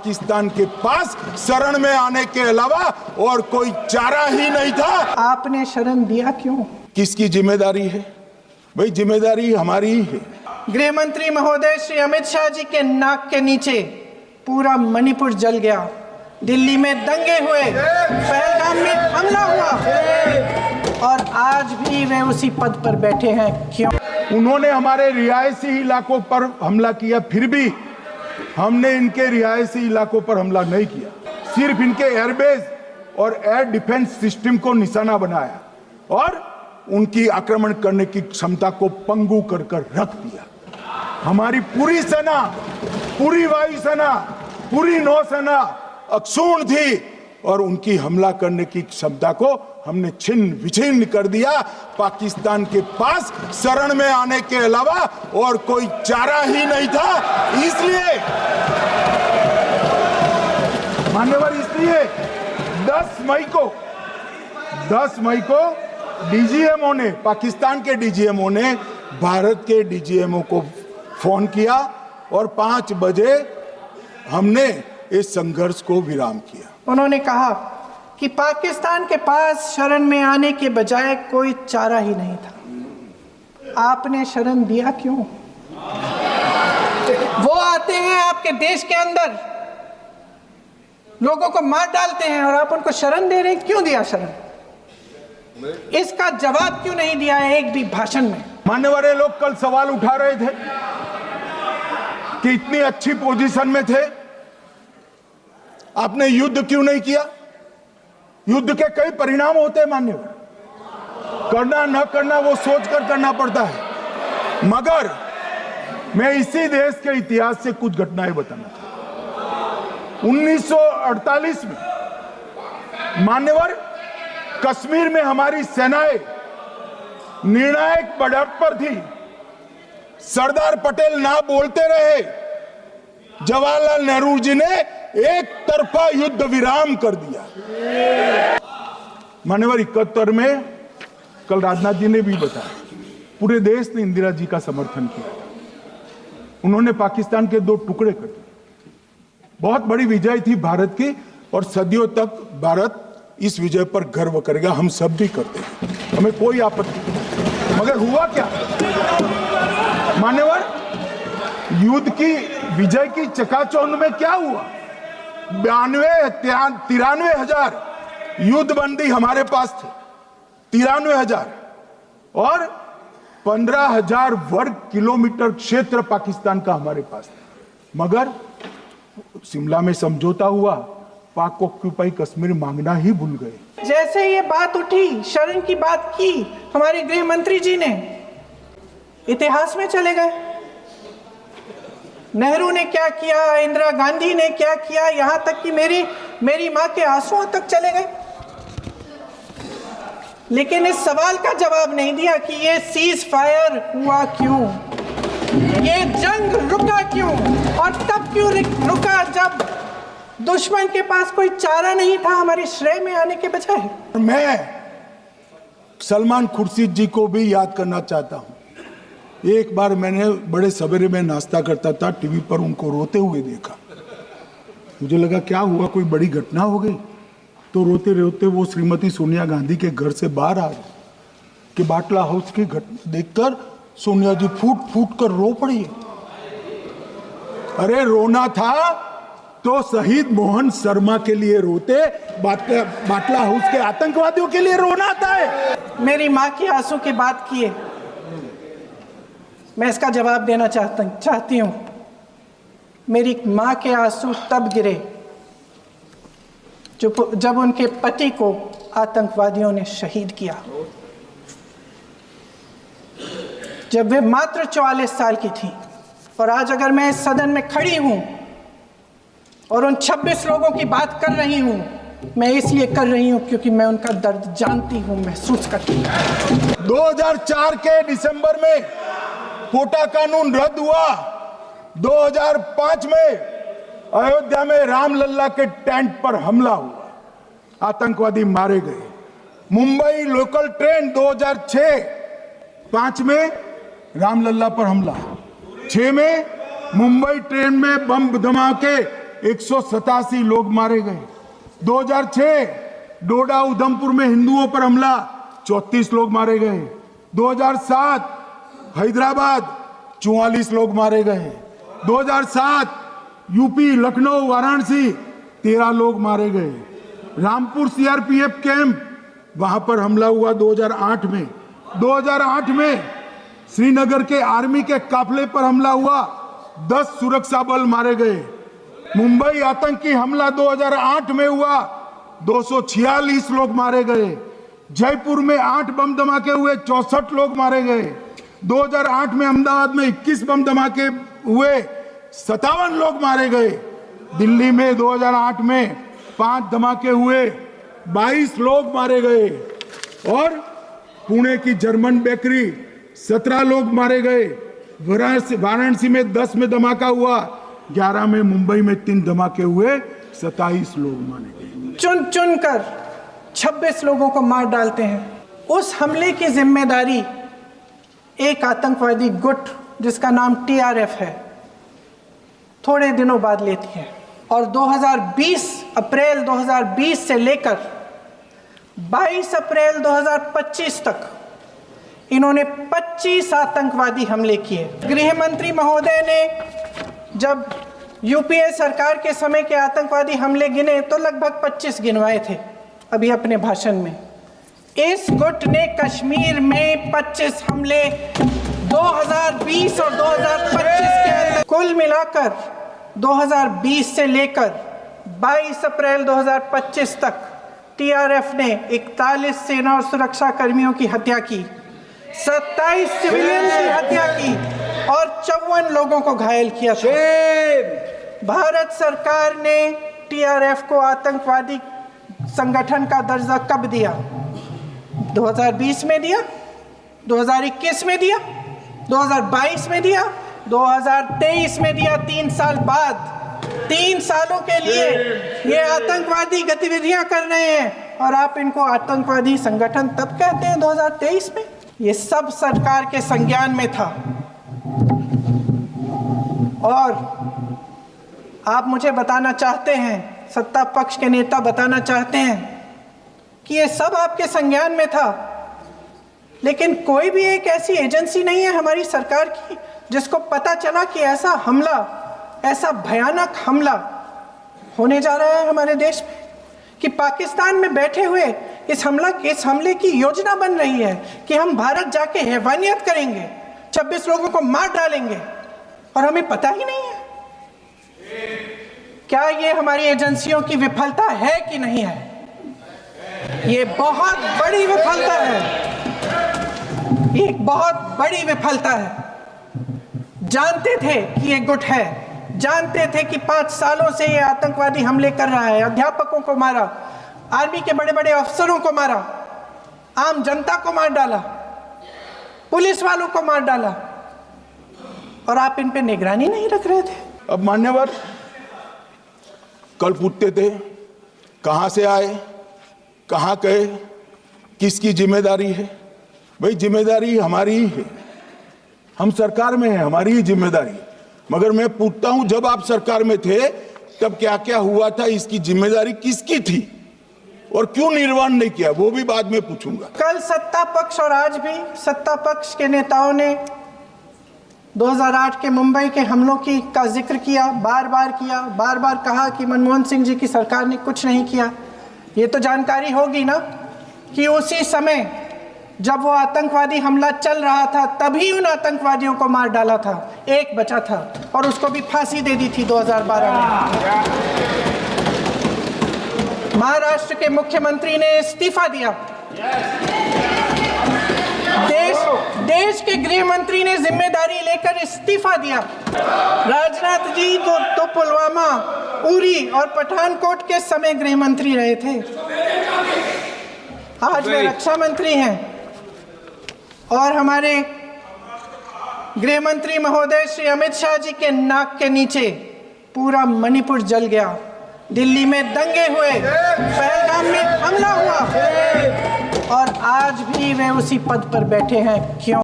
पाकिस्तान के पास शरण में आने के अलावा और कोई चारा ही नहीं था। आपने शरण दिया क्यों? किसकी जिम्मेदारी है भाई? जिम्मेदारी हमारी ही है। गृह मंत्री महोदय श्री अमित शाह जी के नाक के नीचे पूरा मणिपुर जल गया, दिल्ली में दंगे हुए, पहलगाम में हमला हुआ और आज भी वे उसी पद पर बैठे हैं। क्यों? उन्होंने हमारे रिहायशी इलाकों पर हमला किया, फिर भी हमने इनके रिहायशी इलाकों पर हमला नहीं किया। सिर्फ इनके एयरबेस और एयर डिफेंस सिस्टम को निशाना बनाया और उनकी आक्रमण करने की क्षमता को पंगु कर रख दिया। हमारी पूरी सेना, पूरी वायुसेना, पूरी नौसेना अक्षुण्ण थी और उनकी हमला करने की क्षमता को हमने छिन्न विछिन्न कर दिया। पाकिस्तान के पास शरण में आने के अलावा और कोई चारा ही नहीं था। इसलिए मान्यवर, इसलिए 10 मई को डीजीएमओ ने, पाकिस्तान के डीजीएमओ ने भारत के डीजीएमओ को फोन किया और 5 बजे हमने इस संघर्ष को विराम किया। उन्होंने कहा कि पाकिस्तान के पास शरण में आने के बजाय कोई चारा ही नहीं था। आपने शरण दिया क्यों? वो आते हैं आपके देश के अंदर, लोगों को मार डालते हैं और आप उनको शरण दे रहे हैं। क्यों दिया शरण? इसका जवाब क्यों नहीं दिया है एक भी भाषण में? मान्यवर, लोग कल सवाल उठा रहे थे कि इतनी अच्छी पोजीशन में थे, आपने युद्ध क्यों नहीं किया? युद्ध के कई परिणाम होते हैं मान्यवर, करना न करना वो सोचकर करना पड़ता है। मगर मैं इसी देश के इतिहास से कुछ घटनाएं बताना चाहता हूं। 1948 में मान्यवर, कश्मीर में हमारी सेनाएं निर्णायक बढ़त पर थी। सरदार पटेल ना बोलते रहे, जवाहरलाल नेहरू जी ने एक तरफा युद्ध विराम कर दिया। मान्यवर, 71 में कल राजनाथ जी ने भी बताया, पूरे देश ने इंदिरा जी का समर्थन किया। उन्होंने पाकिस्तान के 2 टुकड़े कर दिए। बहुत बड़ी विजय थी भारत की और सदियों तक भारत इस विजय पर गर्व करेगा। हम सब भी करते हैं, हमें कोई आपत्ति नहीं। मगर हुआ क्या मान्यवर? युद्ध की विजय की चकाचौंध में क्या हुआ? 93 हजार युद्ध बंदी हमारे पास थे, 93 हजार, और 15,000 वर्ग किलोमीटर क्षेत्र पाकिस्तान का हमारे पास था। मगर शिमला में समझौता हुआ, पाक ऑक्यूपाई कश्मीर मांगना ही भूल गए। जैसे ये बात उठी, शरण की बात की हमारे गृह मंत्री जी ने, इतिहास में चले गए। नेहरू ने क्या किया, इंदिरा गांधी ने क्या किया, यहां तक कि मेरी मां के आंसुओं तक चले गए। लेकिन इस सवाल का जवाब नहीं दिया कि ये सीज फायर हुआ क्यों, ये जंग रुका क्यों, और तब क्यों रुका जब दुश्मन के पास कोई चारा नहीं था हमारे श्रेय में आने के बजाय। मैं सलमान खुर्शीद जी को भी याद करना चाहता हूं। एक बार मैंने बड़े सवेरे में नाश्ता करता था, टीवी पर उनको रोते हुए देखा। मुझे लगा क्या हुआ, कोई बड़ी घटना हो गई। तो रोते रोते वो श्रीमती सोनिया गांधी के घर से बाहर आ गए कि बाटला हाउस की घटना देखकर सोनिया जी फूट फूट कर रो पड़ी। अरे रोना था तो शहीद मोहन शर्मा के लिए रोते, बाटला हाउस के आतंकवादियों के लिए रोना आता है। मेरी माँ की आंसू की बात किए, मैं इसका जवाब देना चाहती हूँ। मेरी माँ के आंसू तब गिरे जब उनके पति को आतंकवादियों ने शहीद किया, जब वे मात्र 44 साल की थी। और आज अगर मैं इस सदन में खड़ी हूँ और उन 26 लोगों की बात कर रही हूँ, मैं इसलिए कर रही हूँ क्योंकि मैं उनका दर्द जानती हूँ, महसूस करती हूँ। 2004 के दिसंबर में कोटा कानून रद्द हुआ। 2005 में अयोध्या में रामलल्ला के टेंट पर हमला हुआ, आतंकवादी मारे गए। मुंबई लोकल ट्रेन 2005 में रामलल्ला पर हमला, 6 में मुंबई ट्रेन में बम धमाके, 187 लोग मारे गए। 2006 डोडा उधमपुर में हिंदुओं पर हमला, 34 लोग मारे गए। 2007 हैदराबाद 44 लोग मारे गए। 2007 यूपी लखनऊ वाराणसी 13 लोग मारे गए। रामपुर सीआरपीएफ कैंप वहां पर हमला हुआ 2008 में। 2008 में श्रीनगर के आर्मी के काफिले पर हमला हुआ, 10 सुरक्षा बल मारे गए। मुंबई आतंकी हमला 2008 में हुआ, 246 लोग मारे गए। जयपुर में 8 बम धमाके हुए, 64 लोग मारे गए। 2008 में अहमदाबाद में 21 बम धमाके हुए, 57 लोग मारे गए। दिल्ली में 2008 में 5 धमाके हुए, 22 लोग मारे गए। और पुणे की जर्मन बेकरी 17 लोग मारे गए। वाराणसी में 10 में धमाका हुआ, 11 में मुंबई में 3 धमाके हुए, 27 लोग मारे गए। चुन चुन कर 26 लोगों को मार डालते हैं। उस हमले की जिम्मेदारी एक आतंकवादी गुट जिसका नाम TRF है थोड़े दिनों बाद लेती है। और 2020 अप्रैल 2020 से लेकर 22 अप्रैल 2025 तक इन्होंने 25 आतंकवादी हमले किए। गृह मंत्री महोदय ने जब यूपीए सरकार के समय के आतंकवादी हमले गिने तो लगभग 25 गिनवाए थे अभी अपने भाषण में। इस गुट ने कश्मीर में 25 हमले 2020 और 2025 के अंदर कुल मिलाकर 2020 से लेकर 22 अप्रैल 2025 तक TRF ने 41 सेना और सुरक्षा कर्मियों की हत्या की, 27 सिविलियन की हत्या की और 54 लोगों को घायल किया था। भारत सरकार ने TRF को आतंकवादी संगठन का दर्जा कब दिया? 2020 में दिया, 2021 में दिया, 2022 में दिया, 2023 में दिया। 3 साल बाद, 3 सालों के लिए ये आतंकवादी गतिविधियां कर रहे हैं और आप इनको आतंकवादी संगठन तब कहते हैं 2023 में? ये सब सरकार के संज्ञान में था। और आप मुझे बताना चाहते हैं, सत्ता पक्ष के नेता बताना चाहते हैं कि ये सब आपके संज्ञान में था, लेकिन कोई भी एक ऐसी एजेंसी नहीं है हमारी सरकार की जिसको पता चला कि ऐसा हमला, ऐसा भयानक हमला होने जा रहा है हमारे देश में, कि पाकिस्तान में बैठे हुए इस हमले की योजना बन रही है कि हम भारत जाके हैवानियत करेंगे, 26 लोगों को मार डालेंगे और हमें पता ही नहीं है। क्या ये हमारी एजेंसियों की विफलता है कि नहीं है? ये बहुत बड़ी विफलता है, ये एक बहुत बड़ी विफलता है। जानते थे कि ये गुट है, जानते थे कि 5 सालों से ये आतंकवादी हमले कर रहा है, अध्यापकों को मारा, आर्मी के बड़े बड़े अफसरों को मारा, आम जनता को मार डाला, पुलिस वालों को मार डाला, और आप इन पे निगरानी नहीं रख रहे थे। अब मान्यवर कल पूछते थे कहां से आए, कहां गए, किसकी जिम्मेदारी है? भाई जिम्मेदारी हमारी ही है, हम सरकार में है, हमारी ही जिम्मेदारी। मगर मैं पूछता हूं जब आप सरकार में थे तब क्या क्या हुआ था, इसकी जिम्मेदारी किसकी थी और क्यों निर्वहन नहीं किया, वो भी बाद में पूछूंगा। कल सत्ता पक्ष और आज भी सत्ता पक्ष के नेताओं ने 2008 के मुंबई के हमलों का जिक्र किया, बार बार कहा कि मनमोहन सिंह जी की सरकार ने कुछ नहीं किया। ये तो जानकारी होगी ना कि उसी समय जब वो आतंकवादी हमला चल रहा था तभी उन आतंकवादियों को मार डाला था, एक बचा था और उसको भी फांसी दे दी थी 2012 में। महाराष्ट्र के मुख्यमंत्री ने इस्तीफा दिया, देश के गृह मंत्री ने जिम्मेदारी लेकर इस्तीफा दिया। राजनाथ जी तो पुलवामा, उरी और पठानकोट के समय गृह मंत्री रहे थे, आज वे रक्षा मंत्री हैं। और हमारे गृह मंत्री महोदय श्री अमित शाह जी के नाक के नीचे पूरा मणिपुर जल गया, दिल्ली में दंगे हुए, पहलगाम में हमला हुआ और आज भी वे उसी पद पर बैठे हैं। क्यों?